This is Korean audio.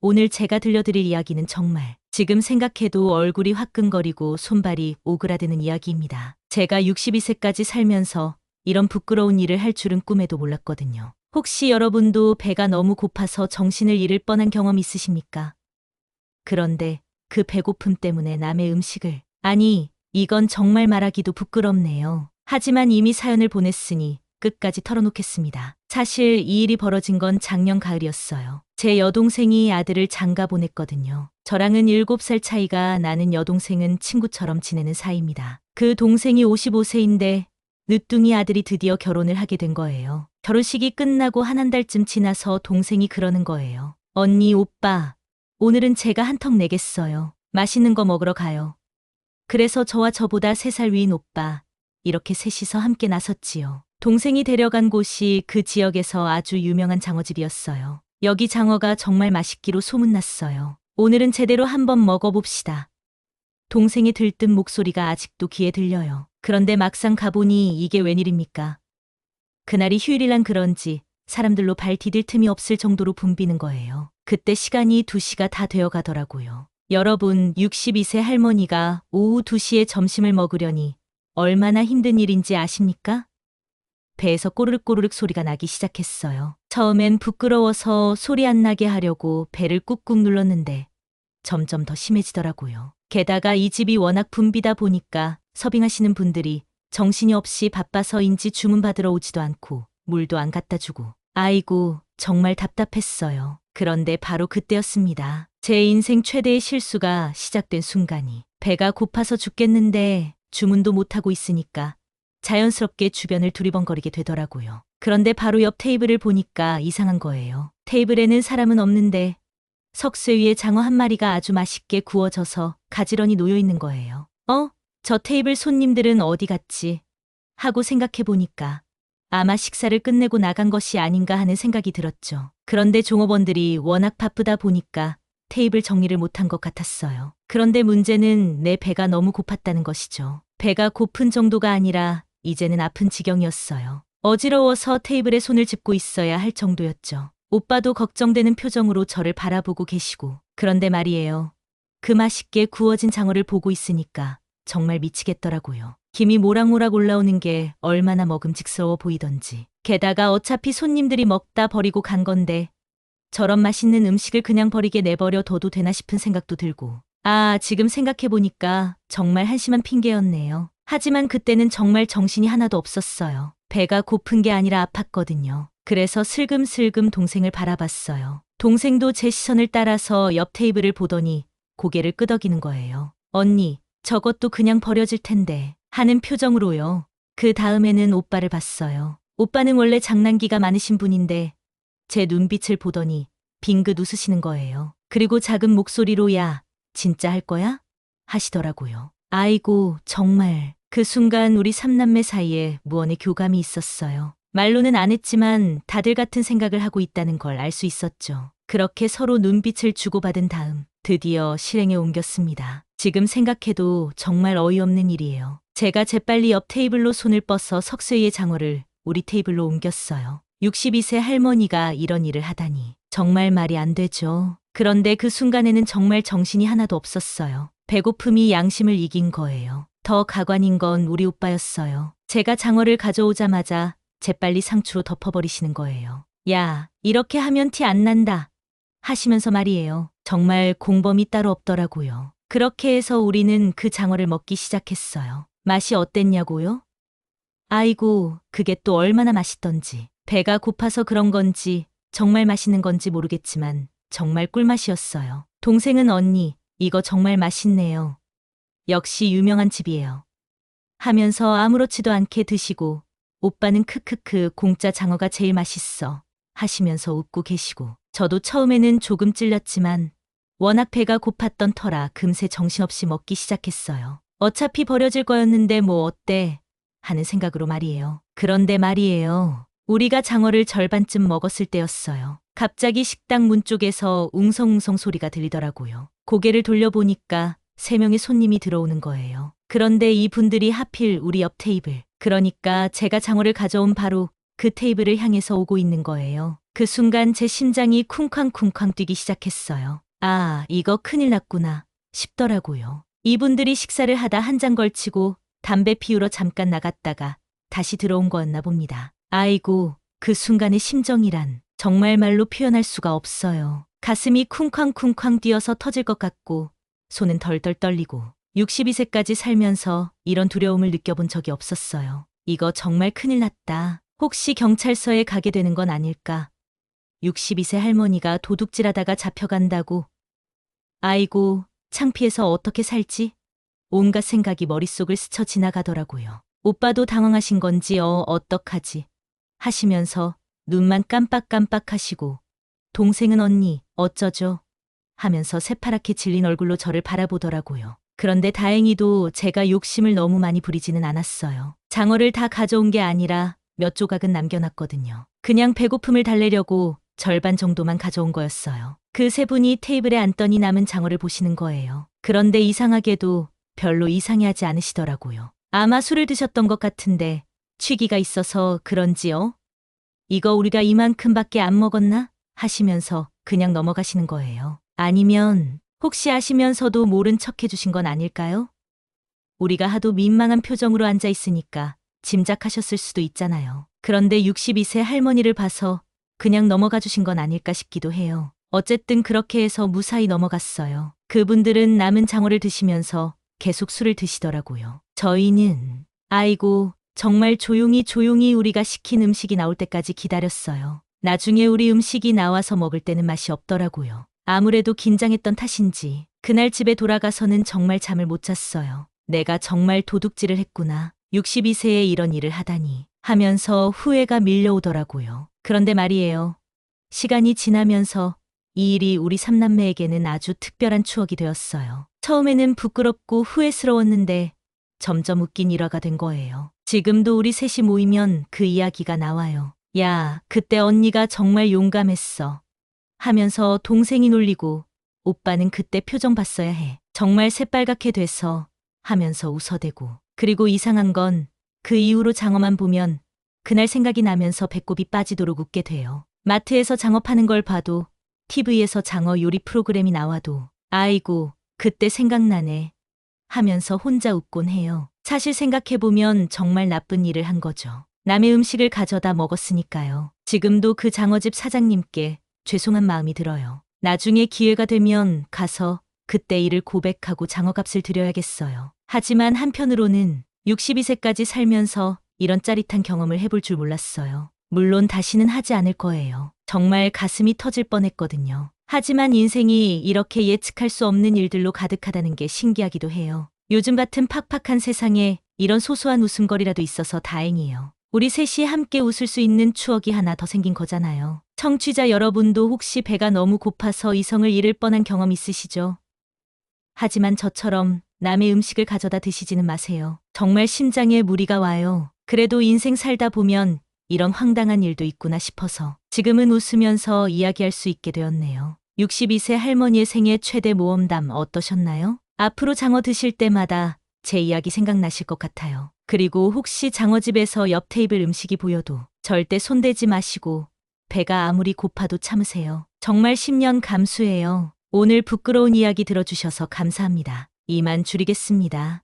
오늘 제가 들려드릴 이야기는 정말 지금 생각해도 얼굴이 화끈거리고 손발이 오그라드는 이야기입니다. 제가 62세까지 살면서 이런 부끄러운 일을 할 줄은 꿈에도 몰랐거든요. 혹시 여러분도 배가 너무 고파서 정신을 잃을 뻔한 경험 있으십니까? 그런데 그 배고픔 때문에 남의 음식을, 아니, 이건 정말 말하기도 부끄럽네요. 하지만 이미 사연을 보냈으니 끝까지 털어놓겠습니다. 사실 이 일이 벌어진 건 작년 가을이었어요. 제 여동생이 아들을 장가 보냈거든요. 저랑은 7살 차이가 나는 여동생은 친구처럼 지내는 사이입니다. 그 동생이 55세인데 늦둥이 아들이 드디어 결혼을 하게 된 거예요. 결혼식이 끝나고 한 달쯤 지나서 동생이 그러는 거예요. 언니, 오빠, 오늘은 제가 한턱 내겠어요. 맛있는 거 먹으러 가요. 그래서 저와 저보다 3살 위인 오빠, 이렇게 셋이서 함께 나섰지요. 동생이 데려간 곳이 그 지역에서 아주 유명한 장어집이었어요. 여기 장어가 정말 맛있기로 소문났어요. 오늘은 제대로 한번 먹어봅시다. 동생이 들뜬 목소리가 아직도 귀에 들려요. 그런데 막상 가보니 이게 웬일입니까? 그날이 휴일이란 그런지 사람들로 발 디딜 틈이 없을 정도로 붐비는 거예요. 그때 시간이 2시가 다 되어 가더라고요. 여러분, 62세 할머니가 오후 2시에 점심을 먹으려니 얼마나 힘든 일인지 아십니까? 배에서 꼬르륵 소리가 나기 시작했어요. 처음엔 부끄러워서 소리 안 나게 하려고 배를 꾹꾹 눌렀는데 점점 더 심해지더라고요. 게다가 이 집이 워낙 붐비다 보니까 서빙하시는 분들이 정신이 없이 바빠서인지 주문받으러 오지도 않고 물도 안 갖다 주고, 아이고, 정말 답답했어요. 그런데 바로 그때였습니다. 제 인생 최대의 실수가 시작된 순간이. 배가 고파서 죽겠는데 주문도 못하고 있으니까 자연스럽게 주변을 두리번거리게 되더라고요. 그런데 바로 옆 테이블을 보니까 이상한 거예요. 테이블에는 사람은 없는데 석쇠 위에 장어 한 마리가 아주 맛있게 구워져서 가지런히 놓여 있는 거예요. 저 테이블 손님들은 어디 갔지? 하고 생각해 보니까 아마 식사를 끝내고 나간 것이 아닌가 하는 생각이 들었죠. 그런데 종업원들이 워낙 바쁘다 보니까 테이블 정리를 못한 것 같았어요. 그런데 문제는 내 배가 너무 고팠다는 것이죠. 배가 고픈 정도가 아니라 이제는 아픈 지경이었어요. 어지러워서 테이블에 손을 짚고 있어야 할 정도였죠. 오빠도 걱정되는 표정으로 저를 바라보고 계시고, 그런데 말이에요. 그 맛있게 구워진 장어를 보고 있으니까 정말 미치겠더라고요. 김이 모락모락 올라오는 게 얼마나 먹음직스러워 보이던지. 게다가 어차피 손님들이 먹다 버리고 간 건데 저런 맛있는 음식을 그냥 버리게 내버려 둬도 되나 싶은 생각도 들고. 지금 생각해보니까 정말 한심한 핑계였네요. 하지만 그때는 정말 정신이 하나도 없었어요. 배가 고픈 게 아니라 아팠거든요. 그래서 슬금슬금 동생을 바라봤어요. 동생도 제 시선을 따라서 옆 테이블을 보더니 고개를 끄덕이는 거예요. 언니, 저것도 그냥 버려질 텐데 하는 표정으로요. 그 다음에는 오빠를 봤어요. 오빠는 원래 장난기가 많으신 분인데 제 눈빛을 보더니 빙긋 웃으시는 거예요. 그리고 작은 목소리로 야, 진짜 할 거야? 하시더라고요. 아이고, 정말. 그 순간 우리 삼남매 사이에 무언의 교감이 있었어요. 말로는 안 했지만 다들 같은 생각을 하고 있다는 걸 알 수 있었죠. 그렇게 서로 눈빛을 주고받은 다음 드디어 실행에 옮겼습니다. 지금 생각해도 정말 어이없는 일이에요. 제가 재빨리 옆 테이블로 손을 뻗어 석쇠 위의 장어를 우리 테이블로 옮겼어요. 62세 할머니가 이런 일을 하다니 정말 말이 안 되죠. 그런데 그 순간에는 정말 정신이 하나도 없었어요. 배고픔이 양심을 이긴 거예요. 더 가관인 건 우리 오빠였어요. 제가 장어를 가져오자마자 재빨리 상추로 덮어버리시는 거예요. 야, 이렇게 하면 티 안 난다. 하시면서 말이에요. 정말 공범이 따로 없더라고요. 그렇게 해서 우리는 그 장어를 먹기 시작했어요. 맛이 어땠냐고요? 아이고, 그게 또 얼마나 맛있던지. 배가 고파서 그런 건지 정말 맛있는 건지 모르겠지만 정말 꿀맛이었어요. 동생은 언니, 이거 정말 맛있네요. 역시 유명한 집이에요. 하면서 아무렇지도 않게 드시고, 오빠는 크크크 공짜 장어가 제일 맛있어 하시면서 웃고 계시고, 저도 처음에는 조금 찔렸지만 워낙 배가 고팠던 터라 금세 정신없이 먹기 시작했어요. 어차피 버려질 거였는데 뭐 어때 하는 생각으로 말이에요. 그런데 말이에요. 우리가 장어를 절반쯤 먹었을 때였어요. 갑자기 식당 문 쪽에서 웅성웅성 소리가 들리더라고요. 고개를 돌려보니까 3명의 손님이 들어오는 거예요. 그런데 이 분들이 하필 우리 옆 테이블, 그러니까 제가 장어를 가져온 바로 그 테이블을 향해서 오고 있는 거예요. 그 순간 제 심장이 쿵쾅쿵쾅 뛰기 시작했어요. 아, 이거 큰일 났구나 싶더라고요. 이분들이 식사를 하다 한 잔 걸치고 담배 피우러 잠깐 나갔다가 다시 들어온 거였나 봅니다. 아이고, 그 순간의 심정이란 정말 말로 표현할 수가 없어요. 가슴이 쿵쾅쿵쾅 뛰어서 터질 것 같고 손은 덜덜 떨리고 62세까지 살면서 이런 두려움을 느껴본 적이 없었어요. 이거 정말 큰일 났다. 혹시 경찰서에 가게 되는 건 아닐까? 62세 할머니가 도둑질하다가 잡혀간다고. 아이고, 창피해서 어떻게 살지? 온갖 생각이 머릿속을 스쳐 지나가더라고요. 오빠도 당황하신 건지 어떡하지? 하시면서 눈만 깜빡깜빡 하시고 동생은 언니 어쩌죠? 하면서 새파랗게 질린 얼굴로 저를 바라보더라고요. 그런데 다행히도 제가 욕심을 너무 많이 부리지는 않았어요. 장어를 다 가져온 게 아니라 몇 조각은 남겨놨거든요. 그냥 배고픔을 달래려고 절반 정도만 가져온 거였어요. 그 세 분이 테이블에 앉더니 남은 장어를 보시는 거예요. 그런데 이상하게도 별로 이상해하지 않으시더라고요. 아마 술을 드셨던 것 같은데 취기가 있어서 그런지요? 이거 우리가 이만큼밖에 안 먹었나? 하시면서 그냥 넘어가시는 거예요. 아니면 혹시 아시면서도 모른 척 해주신 건 아닐까요? 우리가 하도 민망한 표정으로 앉아 있으니까 짐작하셨을 수도 있잖아요. 그런데 62세 할머니를 봐서 그냥 넘어가 주신 건 아닐까 싶기도 해요. 어쨌든 그렇게 해서 무사히 넘어갔어요. 그분들은 남은 장어를 드시면서 계속 술을 드시더라고요. 저희는 아이고 정말 조용히 우리가 시킨 음식이 나올 때까지 기다렸어요. 나중에 우리 음식이 나와서 먹을 때는 맛이 없더라고요. 아무래도 긴장했던 탓인지 그날 집에 돌아가서는 정말 잠을 못 잤어요. 내가 정말 도둑질을 했구나. 62세에 이런 일을 하다니 하면서 후회가 밀려오더라고요. 그런데 말이에요. 시간이 지나면서 이 일이 우리 삼남매에게는 아주 특별한 추억이 되었어요. 처음에는 부끄럽고 후회스러웠는데 점점 웃긴 일화가 된 거예요. 지금도 우리 셋이 모이면 그 이야기가 나와요. 야, 그때 언니가 정말 용감했어. 하면서 동생이 놀리고 오빠는 그때 표정 봤어야 해. 정말 새빨갛게 돼서 하면서 웃어대고. 그리고 이상한 건 그 이후로 장어만 보면 그날 생각이 나면서 배꼽이 빠지도록 웃게 돼요. 마트에서 장어 파는 걸 봐도 TV에서 장어 요리 프로그램이 나와도 아이고 그때 생각나네 하면서 혼자 웃곤 해요. 사실 생각해보면 정말 나쁜 일을 한 거죠. 남의 음식을 가져다 먹었으니까요. 지금도 그 장어집 사장님께 죄송한 마음이 들어요. 나중에 기회가 되면 가서 그때 일을 고백하고 장어값을 드려야겠어요. 하지만 한편으로는 62세까지 살면서 이런 짜릿한 경험을 해볼 줄 몰랐어요. 물론 다시는 하지 않을 거예요. 정말 가슴이 터질 뻔했거든요. 하지만 인생이 이렇게 예측할 수 없는 일들로 가득하다는 게 신기하기도 해요. 요즘 같은 팍팍한 세상에 이런 소소한 웃음거리라도 있어서 다행이에요. 우리 셋이 함께 웃을 수 있는 추억이 하나 더 생긴 거잖아요. 청취자 여러분도 혹시 배가 너무 고파서 이성을 잃을 뻔한 경험 있으시죠? 하지만 저처럼 남의 음식을 가져다 드시지는 마세요. 정말 심장에 무리가 와요. 그래도 인생 살다 보면 이런 황당한 일도 있구나 싶어서 지금은 웃으면서 이야기할 수 있게 되었네요. 62세 할머니의 생애 최대 모험담 어떠셨나요? 앞으로 장어 드실 때마다 제 이야기 생각나실 것 같아요. 그리고 혹시 장어집에서 옆 테이블 음식이 보여도 절대 손대지 마시고 배가 아무리 고파도 참으세요. 정말 10년 감수해요. 오늘 부끄러운 이야기 들어주셔서 감사합니다. 이만 줄이겠습니다.